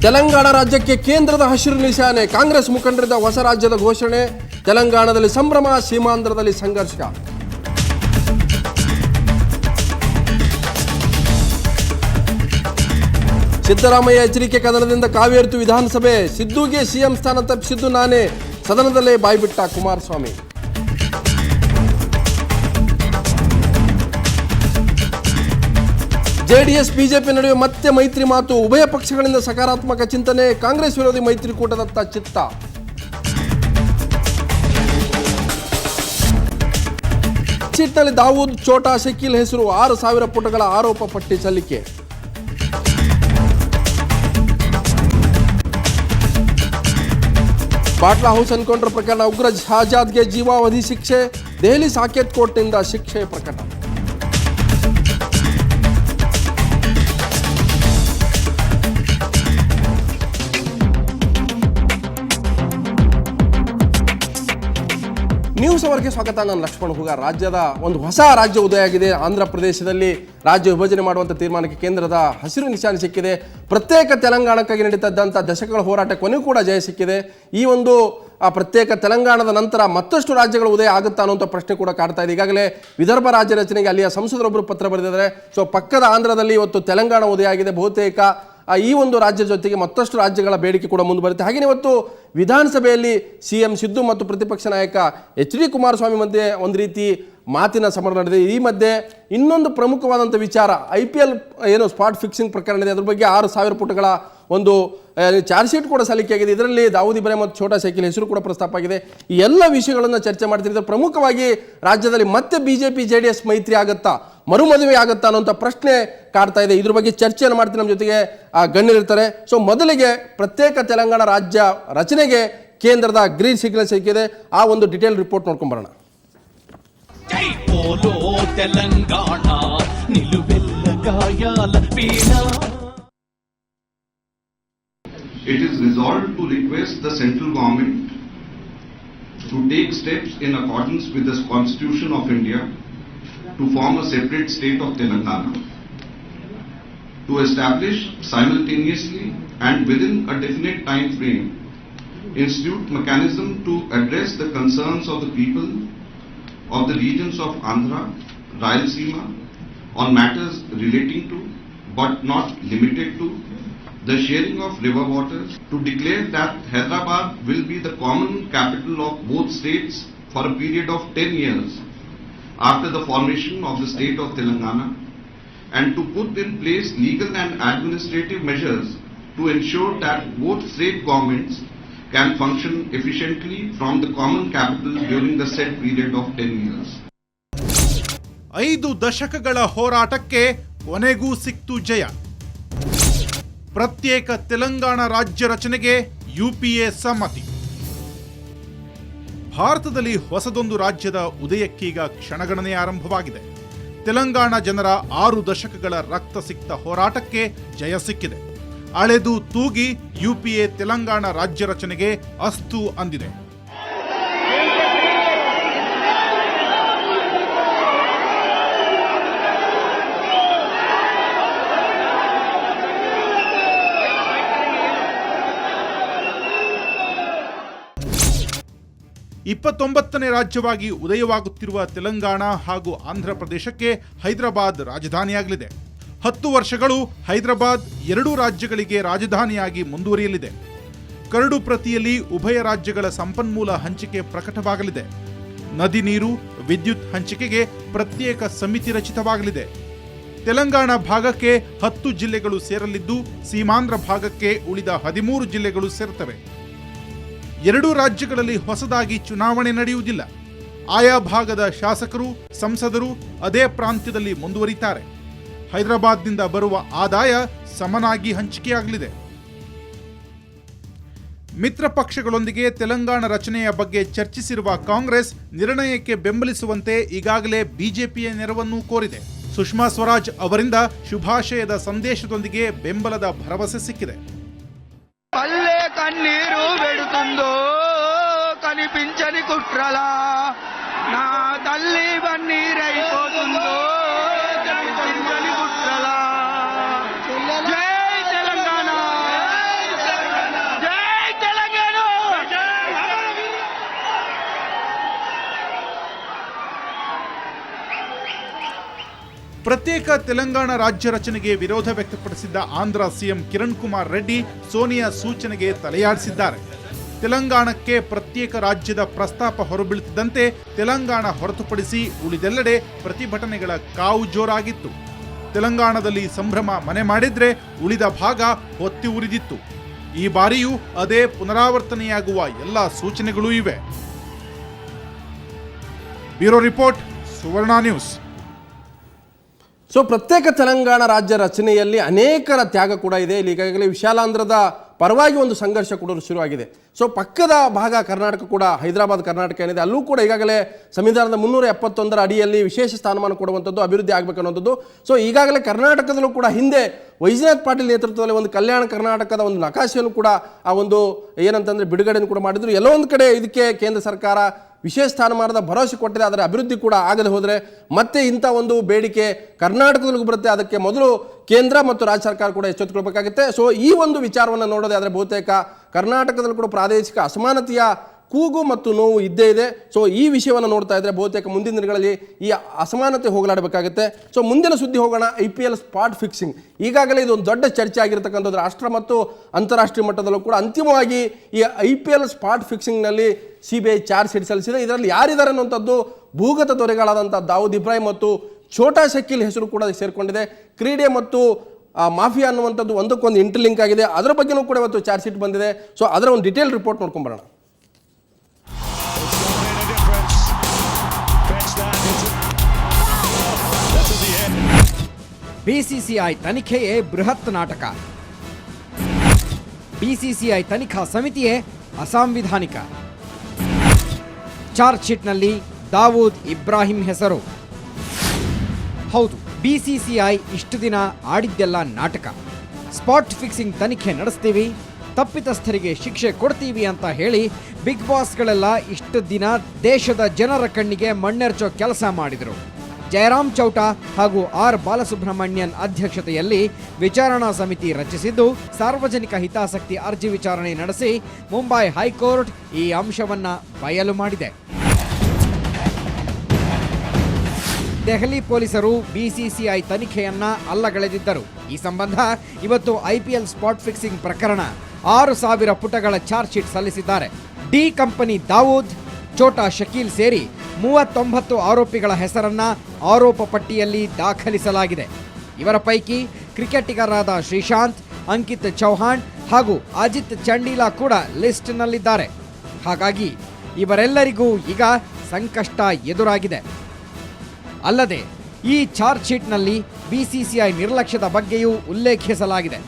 ತೆಲಂಗಾಣ ರಾಜ್ಯಕ್ಕೆ ಕೇಂದ್ರದ ಹಸಿರು ನಿಶಾನೆ. ಕಾಂಗ್ರೆಸ್ ಮುಖಂಡರಿಂದ ಹೊಸ ರಾಜ್ಯದ ಘೋಷಣೆ. ತೆಲಂಗಾಣದಲ್ಲಿ ಸಂಭ್ರಮ, ಸೀಮಾಂಧ್ರದಲ್ಲಿ ಸಂಘರ್ಷ. ಸಿದ್ದರಾಮಯ್ಯ ಎಚ್ಚರಿಕೆ ಕದನದಿಂದ ಕಾವೇರಿತು ವಿಧಾನಸಭೆ. ಸಿದ್ದುಗೆ ಸಿಎಂ ಸ್ಥಾನ ತಪ್ಪಿಸಿದ್ದು ನಾನೇ, ಸದನದಲ್ಲೇ ಬಾಯ್ಬಿಟ್ಟ ಕುಮಾರಸ್ವಾಮಿ. ಜೆಡಿಎಸ್ ಬಿಜೆಪಿ ನಡುವೆ ಮತ್ತೆ ಮೈತ್ರಿ ಮಾತು. ಉಭಯ ಪಕ್ಷಗಳಿಂದ ಸಕಾರಾತ್ಮಕ ಚಿಂತನೆ. ಕಾಂಗ್ರೆಸ್ ವಿರೋಧಿ ಮೈತ್ರಿಕೂಟದತ್ತ ಚಿತ್ತ. ಚೀಟ್ನಲ್ಲಿ ದಾವೂದ್, ಛೋಟಾ, ಶಕೀಲ್ ಹೆಸರು. 6,000 ಪುಟಗಳ ಆರೋಪ ಪಟ್ಟಿ ಸಲ್ಲಿಕೆ. ಬಾಟ್ಲಾ ಹೌಸ್ ಎನ್ಕೌಂಟರ್ ಪ್ರಕರಣ ಉಗ್ರ ಶಹಜಾದ್ಗೆ ಜೀವಾವಧಿ ಶಿಕ್ಷೆ. ದೆಹಲಿ ಸಾಕೇತ್ ಕೋರ್ಟ್ನಿಂದ ಶಿಕ್ಷೆ ಪ್ರಕಟ. ನ್ಯೂಸ್ ಅವರಿಗೆ ಸ್ವಾಗತ. ನಾನು ಲಕ್ಷ್ಮಣ್ ಹುಗಾರ್. ರಾಜ್ಯದ ಒಂದು ಹೊಸ ರಾಜ್ಯ ಉದಯ ಆಗಿದೆ. ಆಂಧ್ರ ಪ್ರದೇಶದಲ್ಲಿ ರಾಜ್ಯ ವಿಭಜನೆ ಮಾಡುವಂಥ ತೀರ್ಮಾನಕ್ಕೆ ಕೇಂದ್ರದ ಹಸಿರು ನಿಶಾನೆ ಸಿಕ್ಕಿದೆ. ಪ್ರತ್ಯೇಕ ತೆಲಂಗಾಣಕ್ಕಾಗಿ ನಡೀತದ್ದಂಥ ದಶಕಗಳ ಹೋರಾಟ ಕೊನೆಗೂ ಕೂಡ ಜಯ ಸಿಕ್ಕಿದೆ. ಈ ಒಂದು ಪ್ರತ್ಯೇಕ ತೆಲಂಗಾಣದ ನಂತರ ಮತ್ತಷ್ಟು ರಾಜ್ಯಗಳು ಉದಯ ಆಗುತ್ತಾ ಅನ್ನುವಂಥ ಪ್ರಶ್ನೆ ಕೂಡ ಕಾಡ್ತಾ ಇದೆ. ಈಗಾಗಲೇ ವಿದರ್ಭ ರಾಜ್ಯ ರಚನೆಗೆ ಅಲ್ಲಿಯ ಸಂಸದರೊಬ್ಬರು ಪತ್ರ ಬರೆದಿದ್ದಾರೆ. ಸೊ ಪಕ್ಕದ ಆಂಧ್ರದಲ್ಲಿ ಇವತ್ತು ತೆಲಂಗಾಣ ಉದಯ ಆಗಿದೆ. ಬಹುತೇಕ ಈ ಒಂದು ರಾಜ್ಯ ಜೊತೆಗೆ ಮತ್ತಷ್ಟು ರಾಜ್ಯಗಳ ಬೇಡಿಕೆ ಕೂಡ ಮುಂದೆ ಬರುತ್ತೆ. ಹಾಗೆಯೇ ಇವತ್ತು ವಿಧಾನಸಭೆಯಲ್ಲಿ ಸಿಎಂ ಸಿದ್ದು ಮತ್ತು ಪ್ರತಿಪಕ್ಷ ನಾಯಕ ಎಚ್.ಡಿ. ಕುಮಾರಸ್ವಾಮಿ ಮಧ್ಯೆ ಒಂದು ರೀತಿ ಮಾತಿನ ಸಮರ ನಡೆದಿದೆ. ಈ ಮಧ್ಯೆ ಇನ್ನೊಂದು ಪ್ರಮುಖವಾದಂಥ ವಿಚಾರ, IPL ಏನು ಸ್ಪಾಟ್ ಫಿಕ್ಸಿಂಗ್ ಪ್ರಕರಣ ಇದೆ. ಅದ್ರ ಬಗ್ಗೆ 6,000 ಪುಟಗಳ ಒಂದು ಚಾರ್ಜ್ ಶೀಟ್ ಕೂಡ ಸಲ್ಲಿಕೆಯಾಗಿದೆ. ಇದರಲ್ಲಿ ದಾವೂದ್ ಇಬ್ರಾಹಿಂ ಮತ್ತು ಛೋಟಾ ಶಕೀಲ್ ಹೆಸರು ಕೂಡ ಪ್ರಸ್ತಾಪ ಆಗಿದೆ. ಈ ಎಲ್ಲ ವಿಷಯಗಳನ್ನು ಚರ್ಚೆ ಮಾಡ್ತಿದ್ದಾರೆ. ಪ್ರಮುಖವಾಗಿ ರಾಜ್ಯದಲ್ಲಿ ಮತ್ತೆ ಬಿಜೆಪಿ JDS ಮೈತ್ರಿ ಆಗುತ್ತಾ, ಮರುಮದುವೆ ಆಗುತ್ತಾ ಅನ್ನೋಂಥ ಪ್ರಶ್ನೆ ಕಾಡ್ತಾ ಇದೆ. ಇದ್ರ ಬಗ್ಗೆ ಚರ್ಚೆಯನ್ನು ಮಾಡ್ತೀನಿ. ನಮ್ಮ ಜೊತೆಗೆ ಗಣ್ಯರಿರ್ತಾರೆ. ಸೊ ಮೊದಲಿಗೆ ಪ್ರತ್ಯೇಕ ತೆಲಂಗಾಣ ರಾಜ್ಯ ರಚನೆಗೆ ಕೇಂದ್ರದ ಗ್ರೀನ್ ಸಿಗ್ನಲ್ ಸಿಕ್ಕಿದೆ. ಆ ಒಂದು ಡಿಟೇಲ್ ರಿಪೋರ್ಟ್ ನೋಡ್ಕೊಂಡ್ ಬರೋಣ. It is resolved to request the central government to take steps in accordance with the Constitution of India to form a separate state of Telangana, to establish simultaneously and within a definite time frame institute mechanism to address the concerns of the people of the regions of Andhra, Rayalaseema on matters relating to but not limited to the sharing of river waters, to declare that Hyderabad will be the common capital of both states for a period of 10 years after the formation of the state of Telangana, and to put in place legal and administrative measures to ensure that both state governments can function efficiently from the common capital during the said period of 10 years. 5 ದಶಕಗಳ ಹೋರಾಟಕ್ಕೆ ಕೊನೆಗೂ ಸಿಕ್ತು ಜಯ. ಪ್ರತ್ಯೇಕ ತೆಲಂಗಾಣ ರಾಜ್ಯ ರಚನೆಗೆ UPA ಸಮ್ಮತಿ. ಭಾರತದಲ್ಲಿ ಹೊಸದೊಂದು ರಾಜ್ಯದ ಉದಯಕ್ಕೀಗ ಕ್ಷಣಗಣನೆ ಆರಂಭವಾಗಿದೆ. ತೆಲಂಗಾಣ ಜನರ 6 ದಶಕಗಳ ರಕ್ತಸಿಕ್ತ ಹೋರಾಟಕ್ಕೆ ಜಯ ಸಿಕ್ಕಿದೆ. ಅಳೆದು ತೂಗಿ UPA ತೆಲಂಗಾಣ ರಾಜ್ಯ ರಚನೆಗೆ ಅಸ್ತು ಅಂದಿದೆ. ನೇ ರಾಜ್ಯವಾಗಿ ಉದಯವಾಗುತ್ತಿರುವ ತೆಲಂಗಾಣ ಹಾಗೂ ಆಂಧ್ರ ಪ್ರದೇಶಕ್ಕೆ ಹೈದರಾಬಾದ್ ರಾಜಧಾನಿಯಾಗಲಿದೆ. 10 ವರ್ಷಗಳು ಹೈದರಾಬಾದ್ 2 ರಾಜ್ಯಗಳಿಗೆ ರಾಜಧಾನಿಯಾಗಿ ಮುಂದುವರಿಯಲಿದೆ. ಕರಡು ಪ್ರತಿಯಲ್ಲಿ ಉಭಯ ರಾಜ್ಯಗಳ ಸಂಪನ್ಮೂಲ ಹಂಚಿಕೆ ಪ್ರಕಟವಾಗಲಿದೆ. ನದಿ ನೀರು, ವಿದ್ಯುತ್ ಹಂಚಿಕೆಗೆ ಪ್ರತ್ಯೇಕ ಸಮಿತಿ ರಚಿತವಾಗಲಿದೆ. ತೆಲಂಗಾಣ ಭಾಗಕ್ಕೆ 10 ಜಿಲ್ಲೆಗಳು ಸೇರಲಿದ್ದು, ಸೀಮಾಂಧ್ರ ಭಾಗಕ್ಕೆ ಉಳಿದ 13 ಜಿಲ್ಲೆಗಳು ಸೇರುತ್ತವೆ. 2 ರಾಜ್ಯಗಳಲ್ಲಿ ಹೊಸದಾಗಿ ಚುನಾವಣೆ ನಡೆಯುವುದಿಲ್ಲ. ಆಯಾ ಭಾಗದ ಶಾಸಕರು, ಸಂಸದರು ಅದೇ ಪ್ರಾಂತ್ಯದಲ್ಲಿ ಮುಂದುವರಿತಾರೆ. ಹೈದರಾಬಾದ್ನಿಂದ ಬರುವ ಆದಾಯ ಸಮನಾಗಿ ಹಂಚಿಕೆಯಾಗಲಿದೆ. ಮಿತ್ರ ಪಕ್ಷಗಳೊಂದಿಗೆ ತೆಲಂಗಾಣ ರಚನೆಯ ಬಗ್ಗೆ ಚರ್ಚಿಸಿರುವ ಕಾಂಗ್ರೆಸ್ ನಿರ್ಣಯಕ್ಕೆ ಬೆಂಬಲಿಸುವಂತೆ ಈಗಾಗಲೇ ಬಿಜೆಪಿಯ ನೆರವನ್ನು ಕೋರಿದೆ. ಸುಷ್ಮಾ ಸ್ವರಾಜ್ ಅವರಿಂದ ಶುಭಾಶಯದ ಸಂದೇಶದೊಂದಿಗೆ ಬೆಂಬಲದ ಭರವಸೆ ಸಿಕ್ಕಿದೆ. పల్లె కన్నీరు వెడుతుందో కనిపించని కుట్రలా నా తల్లి బన్నీరైపోతుందో కనిపించని కుట్రలా జై తెలంగాణ ಪ್ರತ್ಯೇಕ ತೆಲಂಗಾಣ ರಾಜ್ಯ ರಚನೆಗೆ ವಿರೋಧ ವ್ಯಕ್ತಪಡಿಸಿದ್ದ ಆಂಧ್ರ ಸಿಎಂ ಕಿರಣ್ ಕುಮಾರ್ ರೆಡ್ಡಿ ಸೋನಿಯಾ ಸೂಚನೆಗೆ ತಲೆಯಾಡಿಸಿದ್ದಾರೆ. ತೆಲಂಗಾಣಕ್ಕೆ ಪ್ರತ್ಯೇಕ ರಾಜ್ಯದ ಪ್ರಸ್ತಾಪ ಹೊರಬೀಳುತ್ತಿದ್ದಂತೆ ತೆಲಂಗಾಣ ಹೊರತುಪಡಿಸಿ ಉಳಿದೆಲ್ಲೆಡೆ ಪ್ರತಿಭಟನೆಗಳ ಕಾವು ಜೋರಾಗಿತ್ತು. ತೆಲಂಗಾಣದಲ್ಲಿ ಸಂಭ್ರಮ ಮನೆ ಮಾಡಿದ್ರೆ ಉಳಿದ ಭಾಗ ಹೊತ್ತಿ ಉರಿದಿತ್ತು. ಈ ಬಾರಿಯೂ ಅದೇ ಪುನರಾವರ್ತನೆಯಾಗುವ ಎಲ್ಲ ಸೂಚನೆಗಳೂ ಇವೆ. ಬ್ಯೂರೋ ರಿಪೋರ್ಟ್, ಸುವರ್ಣ ನ್ಯೂಸ್. ಸೊ ಪ್ರತ್ಯೇಕ ತೆಲಂಗಾಣ ರಾಜ್ಯ ರಚನೆಯಲ್ಲಿ ಅನೇಕರ ತ್ಯಾಗ ಕೂಡ ಇದೆ. ಇಲ್ಲಿ ಈಗಾಗಲೇ ವಿಶಾಲಾಂಧ್ರದ ಪರವಾಗಿ ಒಂದು ಸಂಘರ್ಷ ಕೂಡ ಶುರುವಾಗಿದೆ. ಸೊ ಪಕ್ಕದ ಭಾಗ ಕರ್ನಾಟಕ ಕೂಡ, ಹೈದರಾಬಾದ್ ಕರ್ನಾಟಕ ಏನಿದೆ, ಅಲ್ಲೂ ಕೂಡ ಈಗಾಗಲೇ ಸಂವಿಧಾನದ 371 ಅಡಿಯಲ್ಲಿ ವಿಶೇಷ ಸ್ಥಾನಮಾನ ಕೊಡುವಂಥದ್ದು, ಅಭಿವೃದ್ಧಿ ಆಗಬೇಕನ್ನುವಂಥದ್ದು. ಸೊ ಈಗಾಗಲೇ ಕರ್ನಾಟಕದಲ್ಲೂ ಕೂಡ ಹಿಂದೆ ವೈಜನಾಥ್ ಪಾಟೀಲ್ ನೇತೃತ್ವದಲ್ಲಿ ಒಂದು ಕಲ್ಯಾಣ ಕರ್ನಾಟಕದ ಒಂದು ನಕಾಶೆಯನ್ನು ಕೂಡ ಆ ಒಂದು ಏನಂತಂದರೆ ಬಿಡುಗಡೆಯನ್ನು ಕೂಡ ಮಾಡಿದ್ರು. ಎಲ್ಲೋ ಒಂದು ಕಡೆ ಇದಕ್ಕೆ ಕೇಂದ್ರ ಸರ್ಕಾರ ವಿಶೇಷ ಸ್ಥಾನಮಾನದ ಭರವಸೆ ಕೊಟ್ಟಿದೆ. ಆದರೆ ಅಭಿವೃದ್ಧಿ ಕೂಡ ಆಗದೆ ಹೋದರೆ ಮತ್ತೆ ಇಂಥ ಒಂದು ಬೇಡಿಕೆ ಕರ್ನಾಟಕದಲ್ಲಿಗೂ ಬರುತ್ತೆ. ಅದಕ್ಕೆ ಮೊದಲು ಕೇಂದ್ರ ಮತ್ತು ರಾಜ್ಯ ಸರ್ಕಾರ ಕೂಡ ಎಚ್ಚೆತ್ತುಕೊಳ್ಬೇಕಾಗುತ್ತೆ. ಸೊ ಈ ಒಂದು ವಿಚಾರವನ್ನು ನೋಡೋದೇ ಆದರೆ ಬಹುತೇಕ ಕರ್ನಾಟಕದಲ್ಲಿ ಕೂಡ ಪ್ರಾದೇಶಿಕ ಅಸಮಾನತೆಯ ಕೂಗು ಮತ್ತು ನೋವು ಇದ್ದೇ ಇದೆ. ಸೊ ಈ ವಿಷಯವನ್ನು ನೋಡ್ತಾ ಇದ್ದರೆ ಬಹುತೇಕ ಮುಂದಿನ ದಿನಗಳಲ್ಲಿ ಈ ಅಸಮಾನತೆ ಹೋಗಲಾಡಬೇಕಾಗುತ್ತೆ. ಸೊ ಮುಂದಿನ ಸುದ್ದಿ ಹೋಗೋಣ. IPL ಸ್ಪಾಟ್ ಫಿಕ್ಸಿಂಗ್ ಈಗಾಗಲೇ ಇದು ಒಂದು ದೊಡ್ಡ ಚರ್ಚೆ ಆಗಿರತಕ್ಕಂಥದ್ದು ರಾಷ್ಟ್ರ ಮತ್ತು ಅಂತಾರಾಷ್ಟ್ರೀಯ ಮಟ್ಟದಲ್ಲೂ ಕೂಡ. ಅಂತಿಮವಾಗಿ ಈ IPL ಸ್ಪಾಟ್ ಫಿಕ್ಸಿಂಗ್ನಲ್ಲಿ CBI ಚಾರ್ಜ್ ಶೀಟ್ ಸಲ್ಲಿಸಿದೆ. ಇದರಲ್ಲಿ ಯಾರಿದ್ದಾರೆ ಅನ್ನುವಂಥದ್ದು ಭೂಗತ ದೊರೆಗಳಾದಂಥ ದಾವೂದ್ ಇಬ್ರಾಹಿಂ ಮತ್ತು ಛೋಟಾ ಶಕೀಲ್ ಹೆಸರು ಕೂಡ ಸೇರಿಕೊಂಡಿದೆ. ಕ್ರೀಡೆ ಮತ್ತು ಮಾಫಿಯಾ ಅನ್ನುವಂಥದ್ದು ಒಂದಕ್ಕೊಂದು ಇಂಟರ್ಲಿಂಕ್ ಆಗಿದೆ. ಅದರ ಬಗ್ಗೆನೂ ಕೂಡ ಇವತ್ತು ಚಾರ್ಜ್ ಶೀಟ್ ಬಂದಿದೆ. ಸೊ ಅದರ ಒಂದು ಡಿಟೇಲ್ ರಿಪೋರ್ಟ್ ನೋಡ್ಕೊಂಬರೋಣ. BCCI ತನಿಖೆಯೇ ಬೃಹತ್ ನಾಟಕ. BCCI ತನಿಖಾ ಸಮಿತಿಯೇ ಅಸಾಂವಿಧಾನಿಕ. ಚಾರ್ಜ್ ಶೀಟ್ನಲ್ಲಿ ದಾವೂದ್ ಇಬ್ರಾಹಿಂ ಹೆಸರು. ಹೌದು, BCCI ಇಷ್ಟು ದಿನ ಆಡಿದ್ದೆಲ್ಲ ನಾಟಕ. ಸ್ಪಾಟ್ ಫಿಕ್ಸಿಂಗ್ ತನಿಖೆ ನಡೆಸ್ತೀವಿ, ತಪ್ಪಿತಸ್ಥರಿಗೆ ಶಿಕ್ಷೆ ಕೊಡ್ತೀವಿ ಅಂತ ಹೇಳಿ ಬಿಗ್ ಬಾಸ್ಗಳೆಲ್ಲ ಇಷ್ಟು ದಿನ ದೇಶದ ಜನರ ಕಣ್ಣಿಗೆ ಮಣ್ಣೆರಚೋ ಕೆಲಸ ಮಾಡಿದರು. ಜಯರಾಮ್ ಚೌಟಾ ಹಾಗೂ ಆರ್ ಬಾಲಸುಬ್ರಹ್ಮಣ್ಯನ್ ಅಧ್ಯಕ್ಷತೆಯಲ್ಲಿ ವಿಚಾರಣಾ ಸಮಿತಿ ರಚಿಸಿದ್ದು ಸಾರ್ವಜನಿಕ ಹಿತಾಸಕ್ತಿ ಅರ್ಜಿ ವಿಚಾರಣೆ ನಡೆಸಿ ಮುಂಬೈ ಹೈಕೋರ್ಟ್ ಈ ಅಂಶವನ್ನ ಬಯಲು ಮಾಡಿದೆ. ದೆಹಲಿ ಪೊಲೀಸರು BCCI ತನಿಖೆಯನ್ನ ಅಲ್ಲಗಳೆದಿದ್ದರು. ಈ ಸಂಬಂಧ ಇವತ್ತು IPL ಸ್ಪಾಟ್ ಫಿಕ್ಸಿಂಗ್ ಪ್ರಕರಣ 6,000 ಪುಟಗಳ ಚಾರ್ಜ್ ಶೀಟ್ ಸಲ್ಲಿಸಿದ್ದಾರೆ. ಡಿ ಕಂಪನಿ ದಾವೂದ್, ಛೋಟಾ ಶಕೀಲ್ ಸೇರಿ 39 ಆರೋಪಿಗಳ ಹೆಸರನ್ನ ಆರೋಪ ಪಟ್ಟಿಯಲ್ಲಿ ದಾಖಲಿಸಲಾಗಿದೆ. ಇವರ ಪೈಕಿ ಕ್ರಿಕೆಟಿಗರಾದ ಶ್ರೀಶಾಂತ್, ಅಂಕಿತ್ ಚೌಹಾಣ್ ಹಾಗೂ ಅಜಿತ್ ಚಂಡೀಲಾ ಕೂಡ ಲಿಸ್ಟ್ನಲ್ಲಿದ್ದಾರೆ. ಹಾಗಾಗಿ ಇವರೆಲ್ಲರಿಗೂ ಈಗ ಸಂಕಷ್ಟ ಎದುರಾಗಿದೆ. ಅಲ್ಲದೆ ಈ ಚಾರ್ಜ್ ಶೀಟ್ನಲ್ಲಿ BCCI ನಿರ್ಲಕ್ಷ್ಯದ ಬಗ್ಗೆಯೂ ಉಲ್ಲೇಖಿಸಲಾಗಿದೆ.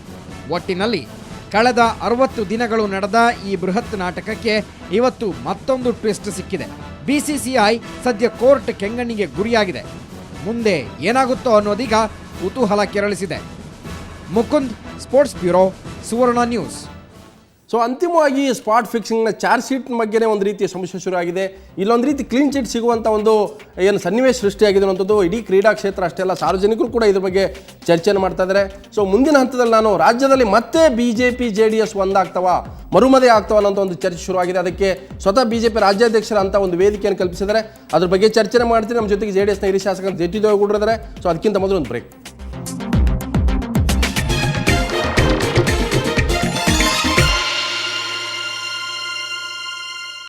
ಒಟ್ಟಿನಲ್ಲಿ ಕಳೆದ 60 ದಿನಗಳು ನಡೆದ ಈ ಬೃಹತ್ ನಾಟಕಕ್ಕೆ ಇವತ್ತು ಮತ್ತೊಂದು ಟ್ವಿಸ್ಟ್ ಸಿಕ್ಕಿದೆ. BCCI ಸದ್ಯ ಕೋರ್ಟ್ ಕೆಂಗಣ್ಣಿಗೆ ಗುರಿಯಾಗಿದೆ. ಮುಂದೆ ಏನಾಗುತ್ತೋ ಅನ್ನೋದೀಗ ಕುತೂಹಲ ಕೆರಳಿಸಿದೆ. ಮುಕುಂದ್, ಸ್ಪೋರ್ಟ್ಸ್ ಬ್ಯೂರೋ, ಸುವರ್ಣ ನ್ಯೂಸ್. ಸೊ ಅಂತಿಮವಾಗಿ ಸ್ಪಾಟ್ ಫಿಕ್ಸಿಂಗ್ನ ಚಾರ್ಜ್ ಶೀಟ್ ಬಗ್ಗೆನೇ ಒಂದು ರೀತಿಯ ಸಮಸ್ಯೆ ಶುರುವಾಗಿದೆ. ಇಲ್ಲೊಂದು ರೀತಿ ಕ್ಲೀನ್ ಚಿಟ್ ಸಿಗುವಂಥ ಒಂದು ಏನು ಸನ್ನಿವೇಶ ಸೃಷ್ಟಿಯಾಗಿದೆ ಅನ್ನೋಂಥದ್ದು ಇಡೀ ಕ್ರೀಡಾ ಕ್ಷೇತ್ರ ಅಷ್ಟೇ ಅಲ್ಲ, ಸಾರ್ವಜನಿಕರು ಕೂಡ ಇದ್ರ ಬಗ್ಗೆ ಚರ್ಚೆಯನ್ನು ಮಾಡ್ತಾ ಇದ್ದಾರೆ. ಸೊ ಮುಂದಿನ ಹಂತದಲ್ಲಿ ನಾನು ರಾಜ್ಯದಲ್ಲಿ ಮತ್ತೆ BJP JDS ಒಂದಾಗ್ತವ, ಮರುಮದೆ ಆಗ್ತವ ಅನ್ನೋಂಥ ಒಂದು ಚರ್ಚೆ ಶುರುವಾಗಿದೆ. ಅದಕ್ಕೆ ಸ್ವತಃ BJP ರಾಜ್ಯಾಧ್ಯಕ್ಷರ ಅಂತ ಒಂದು ವೇದಿಕೆಯನ್ನು ಕಲ್ಪಿಸಿದ್ದಾರೆ. ಅದ್ರ ಬಗ್ಗೆ ಚರ್ಚೆ ಮಾಡ್ತೀನಿ. ನಮ್ಮ ಜೊತೆಗೆ JDSನ ಹಿರಿಯ ಶಾಸಕ JT ದೇವೇಗೌಡರು ಇದ್ದಾರೆ. ಸೊ ಅದಕ್ಕಿಂತ ಮೊದಲು ಒಂದು ಬ್ರೇಕ್.